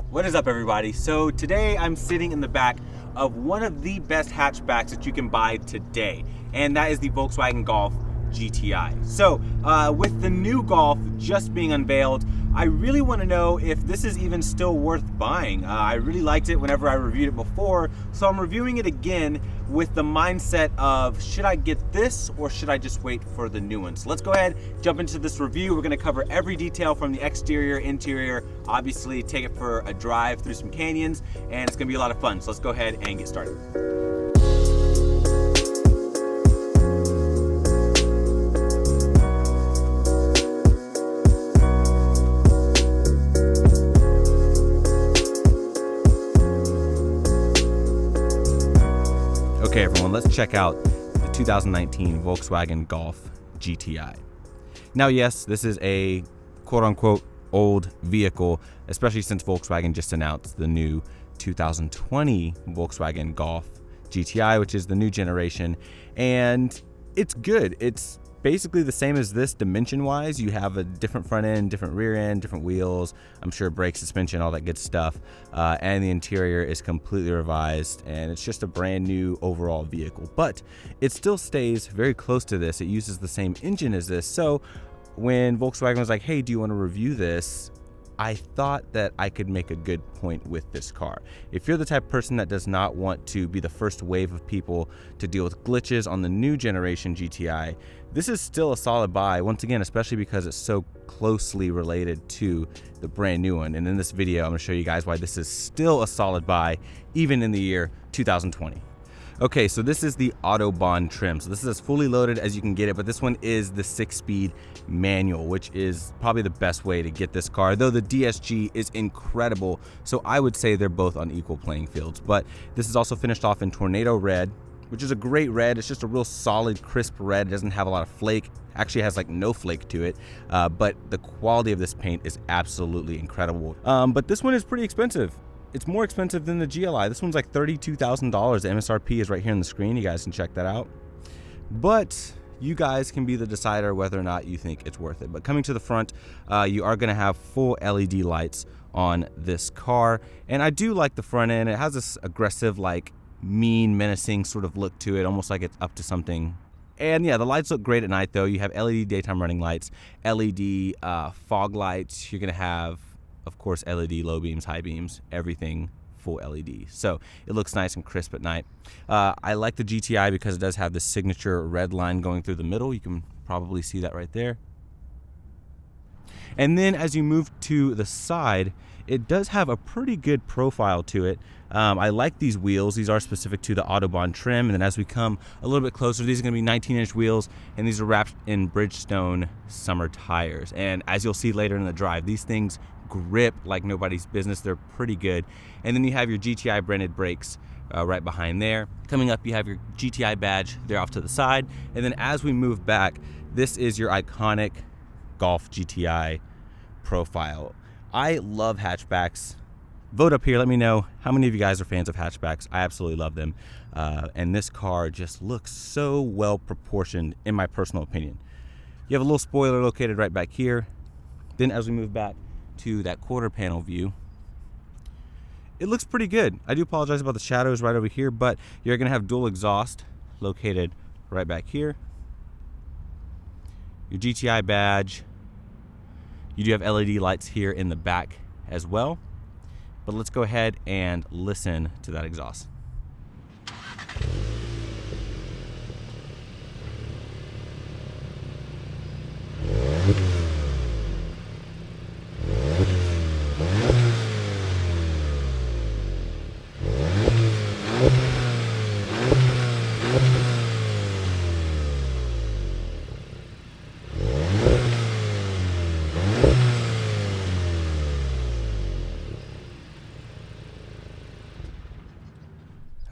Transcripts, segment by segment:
What is up, everybody? So today I'm sitting in the back of one of the best hatchbacks that you can buy today, and that is the Volkswagen Golf GTI. So with the new Golf just being unveiled, I really want to know if this is even still worth buying. I really liked it whenever I reviewed it before, so I'm reviewing it again with the mindset of, should I get this or should I just wait for the new one? So let's go ahead, jump into this review. We're going to cover every detail from the exterior, interior, obviously take it for a drive through some canyons, and it's going to be a lot of fun. So let's go ahead and get started. Okay, everyone, let's check out the 2019 Volkswagen Golf GTI. Now, yes, this is a quote-unquote old vehicle, especially since Volkswagen just announced the new 2020 Volkswagen Golf GTI, which is the new generation, and it's good. It's basically the same as this dimension-wise. You have a different front end, different rear end, different wheels, I'm sure brake, suspension, all that good stuff, and the interior is completely revised, and it's just a brand new overall vehicle. But it still stays very close to this. It uses the same engine as this. So when Volkswagen was like, hey, do you want to review this? I thought that I could make a good point with this car. If you're the type of person that does not want to be the first wave of people to deal with glitches on the new generation GTI, this is still a solid buy, once again, especially because it's so closely related to the brand new one. And in this video, I'm gonna show you guys why this is still a solid buy, even in the year 2020. Okay, so this is the Autobahn trim. So this is as fully loaded as you can get it, but this one is the 6-speed manual, which is probably the best way to get this car, though the DSG is incredible. So I would say they're both on equal playing fields. But this is also finished off in Tornado Red, which is a great red. It's just a real solid, crisp red. It doesn't have a lot of flake. Actually has like no flake to it, but the quality of this paint is absolutely incredible. But this one is pretty expensive. It's more expensive than the GLI. This one's like $32,000. The MSRP is right here on the screen. You guys can check that out. But you guys can be the decider whether or not you think it's worth it. But coming to the front, you are going to have full LED lights on this car. And I do like the front end. It has this aggressive, like mean, menacing sort of look to it, almost like it's up to something. And yeah, the lights look great at night though. You have LED daytime running lights, LED fog lights. You're going to have, of course, LED low beams, high beams, everything full LED. So it looks nice and crisp at night. I like the GTI because it does have the signature red line going through the middle. You can probably see that right there. And then as you move to the side, it does have a pretty good profile to it. I like these wheels. These are specific to the Autobahn trim. And then as we come a little bit closer, these are going to be 19-inch wheels, and these are wrapped in Bridgestone summer tires. And as you'll see later in the drive, these things grip like nobody's business. They're pretty good. And then you have your GTI branded brakes right behind there. Coming up, you have your GTI badge there off to the side. And then as we move back, this is your iconic Golf GTI profile. I love hatchbacks. Vote up here, let me know how many of you guys are fans of hatchbacks. I absolutely love them. And this car just looks so well proportioned, in my personal opinion. You have a little spoiler located right back here. Then as we move back to that quarter panel view, it looks pretty good. I do apologize about the shadows right over here, but you're gonna have dual exhaust located right back here. Your GTI badge. You do have LED lights here in the back as well. But let's go ahead and listen to that exhaust.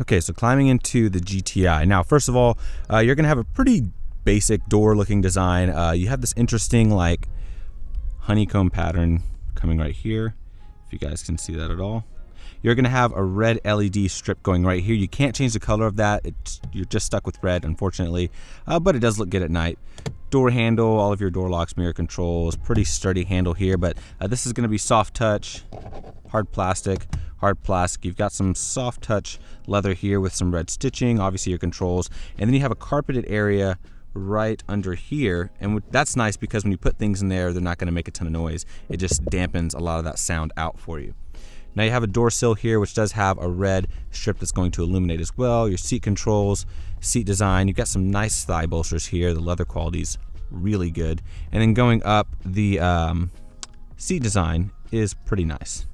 Okay, so climbing into the GTI. Now, first of all, you're gonna have a pretty basic door looking design. You have this interesting like honeycomb pattern coming right here, if you guys can see that at all. You're going to have a red LED strip going right here. You can't change the color of that. You're just stuck with red, unfortunately, but it does look good at night. Door handle, all of your door locks, mirror controls, pretty sturdy handle here, but this is going to be soft touch, hard plastic. You've got some soft touch leather here with some red stitching, obviously your controls, and then you have a carpeted area right under here, and that's nice because when you put things in there, they're not going to make a ton of noise. It just dampens a lot of that sound out for you. Now you have a door sill here, which does have a red strip that's going to illuminate as well. Your seat controls, seat design. You've got some nice thigh bolsters here. The leather quality's really good. And then going up, the seat design is pretty nice.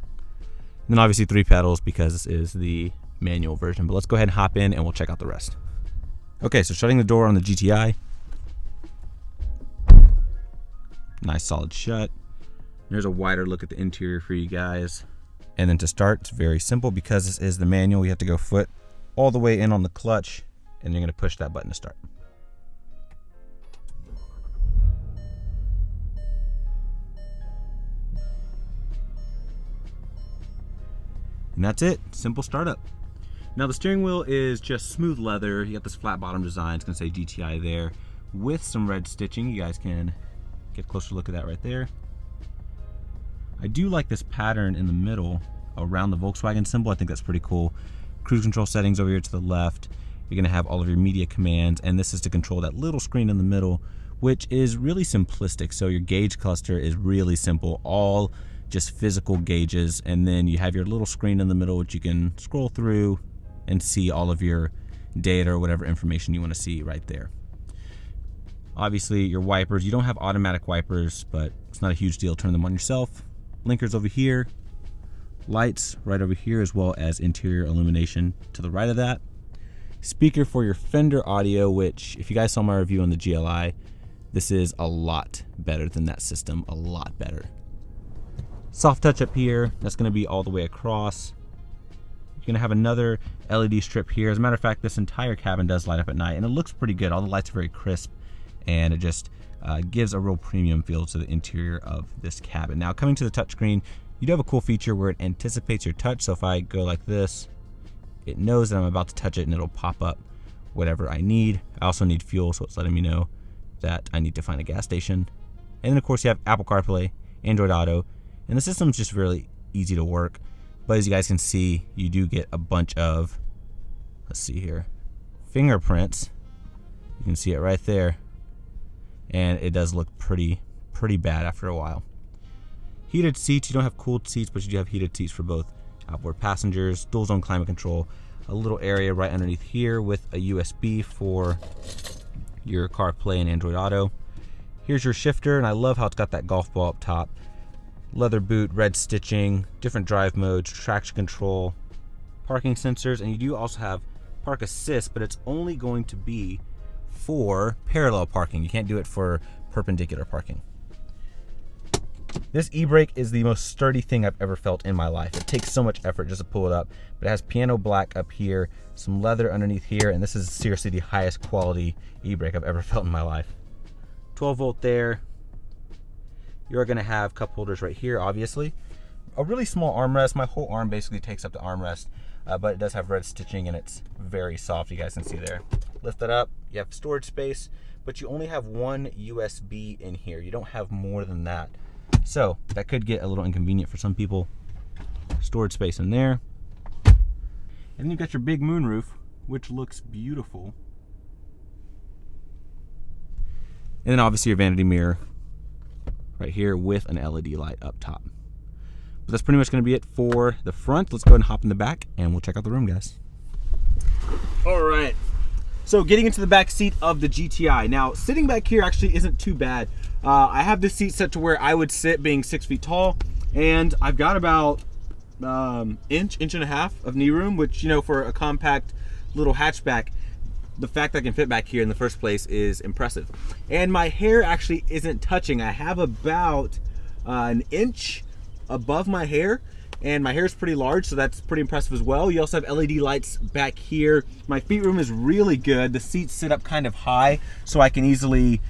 And then obviously 3 pedals because this is the manual version. But let's go ahead and hop in and we'll check out the rest. Okay, so shutting the door on the GTI. Nice solid shut. There's a wider look at the interior for you guys. And then to start, it's very simple because this is the manual. You have to go foot all the way in on the clutch and you're going to push that button to start. And that's it, simple startup. Now the steering wheel is just smooth leather. You got this flat bottom design, it's gonna say GTI there with some red stitching. You guys can get a closer look at that right there. I do like this pattern in the middle around the Volkswagen symbol. I think that's pretty cool. Cruise control settings over here to the left. You're gonna have all of your media commands, and this is to control that little screen in the middle, which is really simplistic. So your gauge cluster is really simple, all just physical gauges, and then you have your little screen in the middle which you can scroll through and see all of your data or whatever information you want to see right there. Obviously your wipers, you don't have automatic wipers, but it's not a huge deal. Turn them on yourself. Blinkers over here, lights right over here, as well as interior illumination to the right of that. Speaker for your Fender audio, which if you guys saw my review on the GLI, this is a lot better than that system, a lot better. Soft touch up here, that's going to be all the way across. You're going to have another LED strip here. As a matter of fact, this entire cabin does light up at night, and it looks pretty good. All the lights are very crisp, and it just gives a real premium feel to the interior of this cabin. Now, coming to the touchscreen, you do have a cool feature where it anticipates your touch. So if I go like this, it knows that I'm about to touch it, and it'll pop up whatever I need. I also need fuel, so it's letting me know that I need to find a gas station. And then, of course, you have Apple CarPlay, Android Auto, and the system's just really easy to work. But as you guys can see, you do get a bunch of, let's see here, fingerprints. You can see it right there. And it does look pretty bad after a while. Heated seats, you don't have cooled seats, but you do have heated seats for both outboard passengers, dual zone climate control, a little area right underneath here with a USB for your CarPlay and Android Auto. Here's your shifter, and I love how it's got that golf ball up top. Leather boot, red stitching, different drive modes, traction control, parking sensors, and you do also have park assist, but it's only going to be for parallel parking. You can't do it for perpendicular parking. This e-brake is the most sturdy thing I've ever felt in my life. It takes so much effort just to pull it up, but it has piano black up here, some leather underneath here, and this is seriously the highest quality e-brake I've ever felt in my life. 12 volt there. You're gonna have cup holders right here, obviously. A really small armrest. My whole arm basically takes up the armrest, but it does have red stitching and it's very soft, you guys can see there. Lift it up, you have storage space, but you only have one USB in here. You don't have more than that. So that could get a little inconvenient for some people. Storage space in there. And then you've got your big moonroof, which looks beautiful. And then obviously your vanity mirror right here with an LED light up top. But that's pretty much going to be it for the front. Let's go ahead and hop in the back and we'll check out the room, guys. All right. So getting into the back seat of the GTI. Now, sitting back here actually isn't too bad. I have this seat set to where I would sit being 6 feet tall, and I've got about inch and a half of knee room, which, you know, for a compact little hatchback, the fact that I can fit back here in the first place is impressive. And my hair actually isn't touching. I have about an inch above my hair, and my hair is pretty large, so that's pretty impressive as well. You also have LED lights back here. My feet room is really good. The seats sit up kind of high, so I can easily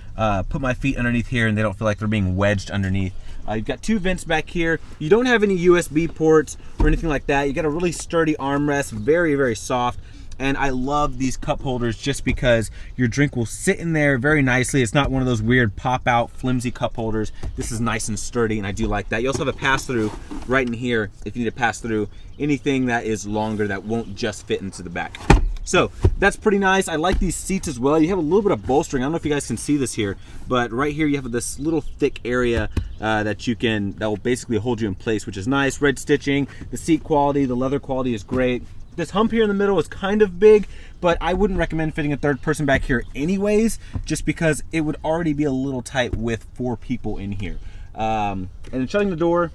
put my feet underneath here and they don't feel like they're being wedged underneath. You've got 2 vents back here. You don't have any USB ports or anything like that. You got a really sturdy armrest, very, very soft. And I love these cup holders just because your drink will sit in there very nicely. It's not one of those weird pop-out flimsy cup holders. This is nice and sturdy, and I do like that. You also have a pass-through right in here if you need to pass through anything that is longer that won't just fit into the back. So that's pretty nice. I like these seats as well. You have a little bit of bolstering. I don't know if you guys can see this here, but right here you have this little thick area that will basically hold you in place, which is nice. Red stitching, the seat quality, the leather quality is great. This hump here in the middle is kind of big, but I wouldn't recommend fitting a 3rd person back here anyways, just because it would already be a little tight with 4 people in here. And then shutting the door,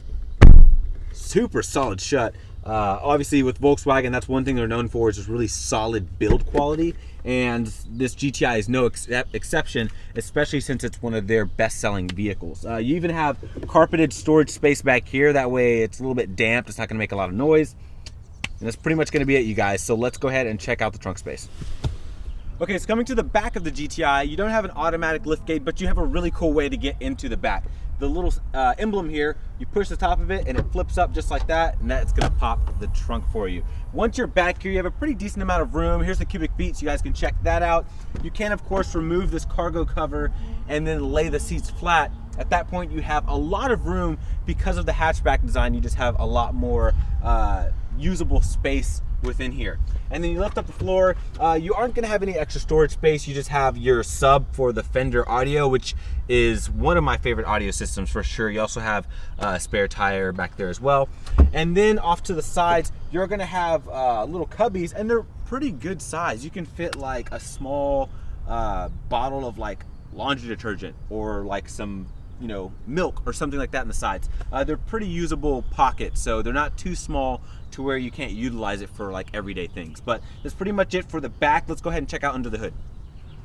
super solid shut. Obviously with Volkswagen, that's one thing they're known for, is just really solid build quality, and this GTI is no exception, especially since it's one of their best-selling vehicles. You even have carpeted storage space back here. That way it's a little bit damp, it's not going to make a lot of noise. And that's pretty much going to be it, you guys. So let's go ahead and check out the trunk space. Okay, so coming to the back of the GTI, you don't have an automatic liftgate, but you have a really cool way to get into the back. The little emblem here, you push the top of it and it flips up just like that, and that's going to pop the trunk for you. Once you're back here, you have a pretty decent amount of room. Here's the cubic feet, so you guys can check that out. You can, of course, remove this cargo cover and then lay the seats flat. At that point, you have a lot of room. Because of the hatchback design, you just have a lot more usable space within here. And then you lift up the floor. You aren't going to have any extra storage space. You just have your sub for the Fender audio, which is one of my favorite audio systems for sure. You also have a spare tire back there as well. And then off to the sides, you're going to have little cubbies, and they're pretty good size. You can fit like a small bottle of like laundry detergent or like some milk or something like that in the sides. They're pretty usable pockets, so they're not too small to where you can't utilize it for like everyday things. But that's pretty much it for the back. Let's go ahead and check out under the hood.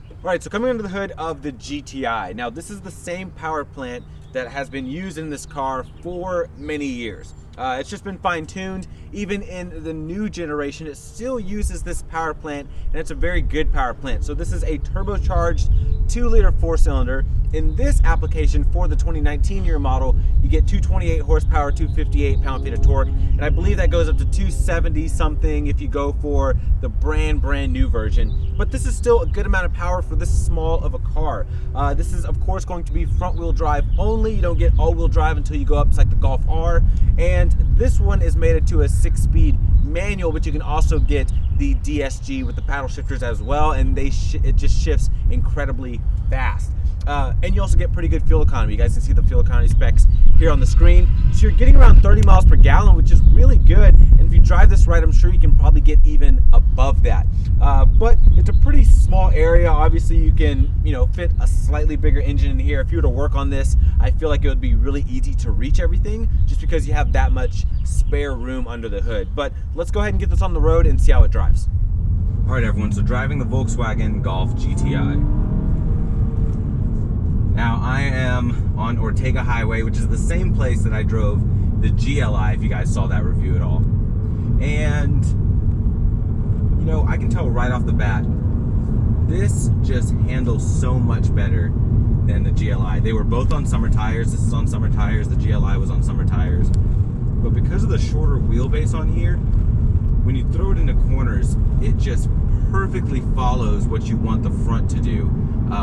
All right, so coming under the hood of the GTI. Now this is the same power plant that has been used in this car for many years. It's just been fine-tuned. Even in the new generation, it still uses this power plant, and it's a very good power plant. So this is a turbocharged 2-liter 4-cylinder. In this application for the 2019 year model, you get 228 horsepower, 258 pound-feet of torque, and I believe that goes up to 270 something if you go for the brand new version. But this is still a good amount of power for this small of a car. This is of course going to be front-wheel drive only. You don't get all-wheel drive until you go up to like the Golf R, and this one is mated to a 6-speed manual, but you can also get the DSG with the paddle shifters as well, and it just shifts incredibly fast. And you also get pretty good fuel economy. You guys can see the fuel economy specs here on the screen. So you're getting around 30 miles per gallon, which is really good. And if you drive this right, I'm sure you can probably get even above that. But it's a pretty small area. Obviously, you can fit a slightly bigger engine in here. If you were to work on this, I feel like it would be really easy to reach everything just because you have that much spare room under the hood. But let's go ahead and get this on the road and see how it drives. All right, everyone, so driving the Volkswagen Golf GTI. Now I am on Ortega Highway, which is the same place that I drove the GLI, if you guys saw that review at all. And, I can tell right off the bat, this just handles so much better than the GLI. They were both on summer tires. This is on summer tires. The GLI was on summer tires. But because of the shorter wheelbase on here, when you throw it into corners, it just perfectly follows what you want the front to do.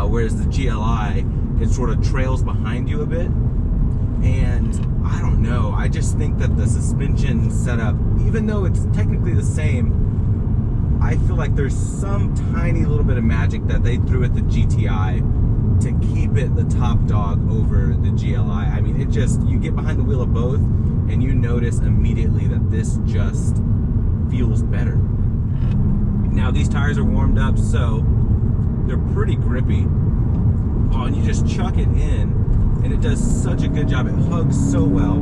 Whereas the GLI, it sort of trails behind you a bit. And I don't know, I just think that the suspension setup, even though it's technically the same, I feel like there's some tiny little bit of magic that they threw at the GTI to keep it the top dog over the GLI. I mean, you get behind the wheel of both and you notice immediately that this just feels better. Now these tires are warmed up, so they're pretty grippy. Oh, and you just chuck it in, and it does such a good job. It hugs so well,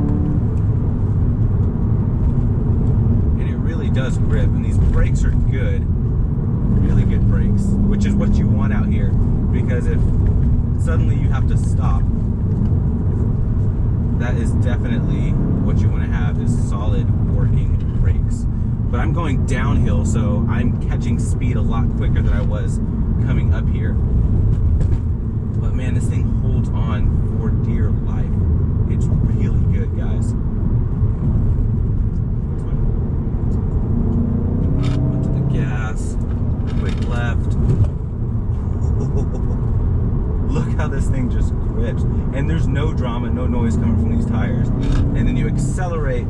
and it really does grip. And these brakes are good, really good brakes, which is what you want out here, because if suddenly you have to stop, that is definitely what you want to have, is solid working brakes. But I'm going downhill, so I'm catching speed a lot quicker than I was coming up here. But man, this thing holds on for dear life. It's really good, guys. Onto the gas, quick left. Look how this thing just grips. And there's no drama, no noise coming from these tires. And then you accelerate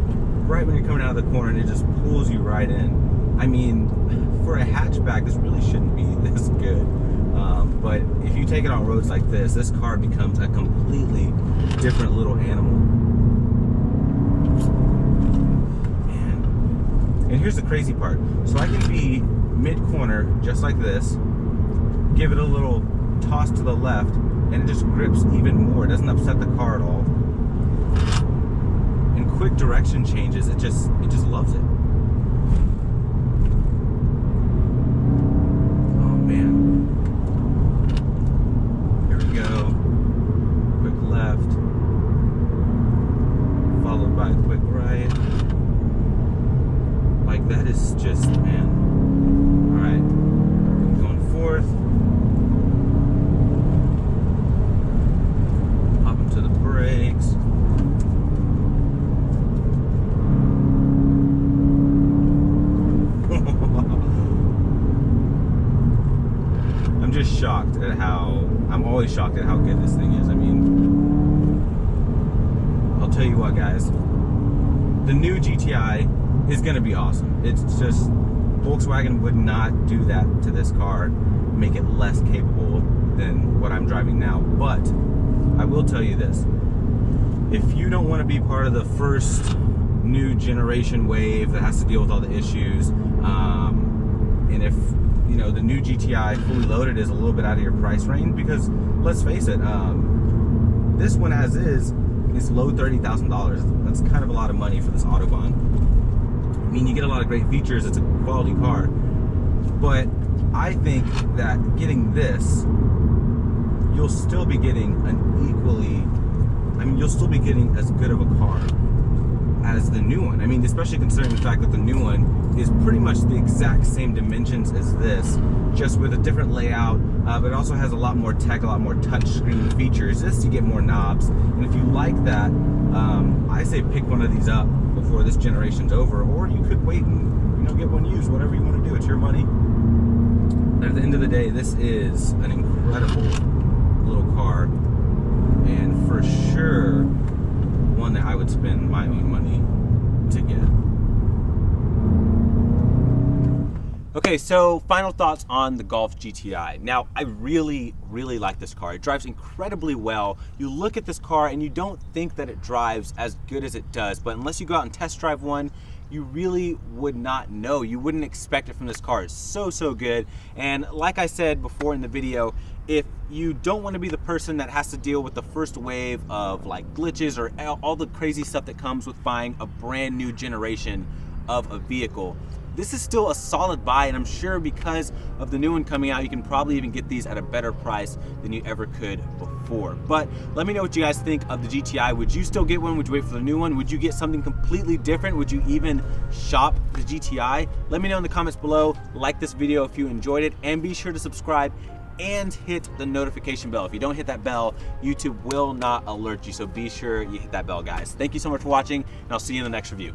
right when you're coming out of the corner and it just pulls you right in. I mean, for a hatchback, this really shouldn't be this good. But if you take it on roads like this car becomes a completely different little animal. And here's the crazy part. So I can be mid-corner, just like this, give it a little toss to the left, and it just grips even more. It doesn't upset the car at all. And quick direction changes, it just loves it. Oh man. Here we go. Quick left, followed by a quick right. Like, that is just, man. Alright. Going fourth. To the brakes. I'm just shocked at I'm always shocked at how good this thing is. I mean, I'll tell you what, guys, the new GTI is going to be awesome. It's just, Volkswagen would not do that to this car, make it less capable than what I'm driving now. But I will tell you this, if you don't want to be part of the first new generation wave that has to deal with all the issues, and if, you know, the new GTI fully loaded is a little bit out of your price range, because let's face it, this one as is low $30,000. That's kind of a lot of money for this Autobahn. I mean, you get a lot of great features, it's a quality car, but I think that getting this, you'll still be getting you'll still be getting as good of a car as the new one. I mean, especially considering the fact that the new one is pretty much the exact same dimensions as this, just with a different layout, but it also has a lot more tech, a lot more touchscreen features. This, you get more knobs, and if you like that, I say pick one of these up before this generation's over, or you could wait and, you know, get one used, whatever you want to do. It's your money. At the end of the day, this is an incredible little car, and for sure one that I would spend my own money to get. Okay, so final thoughts on the Golf GTI. Now, I really like this car. It drives incredibly well. You look at this car and you don't think that it drives as good as it does, but unless you go out and test drive one, you really would not know. You wouldn't expect it from this car. It's so good. And like I said before in the video, if you don't want to be the person that has to deal with the first wave of like glitches or all the crazy stuff that comes with buying a brand new generation of a vehicle, this is still a solid buy, and I'm sure because of the new one coming out, you can probably even get these at a better price than you ever could before. But let me know what you guys think of the GTI. Would you still get one? Would you wait for the new one? Would you get something completely different? Would you even shop the GTI? Let me know in the comments below. Like this video if you enjoyed it, and be sure to subscribe and hit the notification bell. If you don't hit that bell, YouTube will not alert you, so be sure you hit that bell, guys. Thank you so much for watching, and I'll see you in the next review.